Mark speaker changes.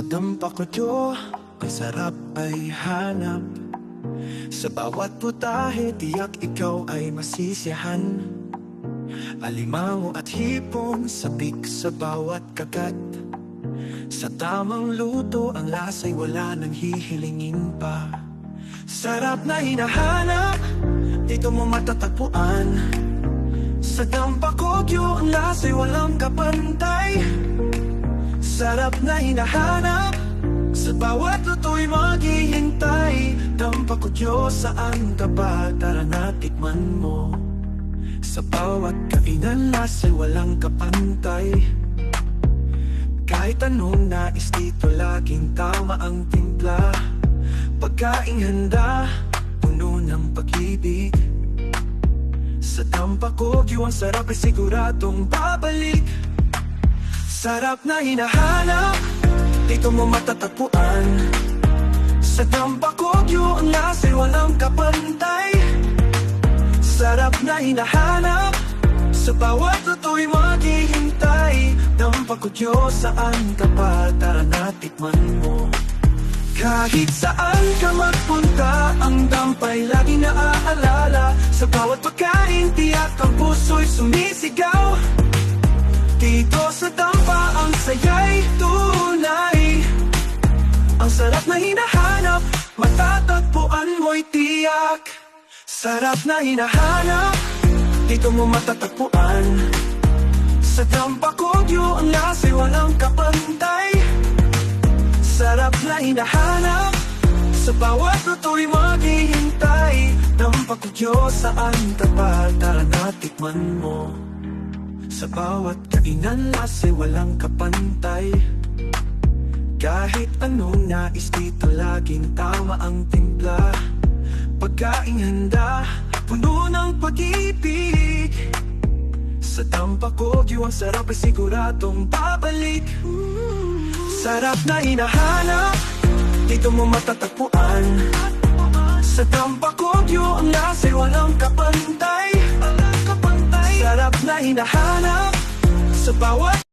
Speaker 1: Dampakudyo, ang sarap ay hanap. Sa bawat putahe, tiyak ikaw ay masisiyahan. Alimango at hipon, sabik sa bawat kagat. Sa tamang luto, ang lasa'y wala nang hihilingin pa. Sarap na hinahanap, dito mo matatagpuan. Sa Dampakudyo, ang lasa'y walang kapantay. Sarap na hinahanap, sa bawat luto'y maghihintay. Dampakudyo, saan ka ba? Tara na tikman mo. Sa bawat kainan, lasa'y walang kapantay. Kahit anong nais dito, laging tama ang timpla. Pagkaing handa, puno ng pag-ibig. Sa Dampakudyo, ang sarap ay siguradong babalik. Sarap na hinahanap, dito mo matatagpuan. Sa Dampakudyo, ang lasa'y walang kapantay. Sarap na hinahanap, sa bawat luto'y maghihintay. Dampakudyo, saan ka pa? Tara na tikman mo. Kahit saan ka magpunta, ang dampay lagi naaalala. Sa bawat pagkain, tiyak ang puso'y sumisigaw. Dito sa Dampa, ang saya'y tunay. Ang sarap na hinahanap, matatagpuan mo'y tiyak. Sarap na hinahanap, dito mo matatagpuan. Sa Dampakudyo, ang lasa'y walang kapantay. Sarap na hinahanap, sa bawat luto'y maghihintay. Dampakudyo, saan ka pa? Tara na tikman mo. Sa bawat kainan, lasa'y walang kapantay. Kahit anong nais dito, laging tama ang timpla. Pagkaing handa, puno ng pag-ibig. Sa Dampakudyo, ang sarap ay siguradong babalik. Sarap na hinahanap, dito mo matatagpuan. Sa Dampakudyo, ang lasa'y walang kapantay. Sarap na hinahanap, sa bawat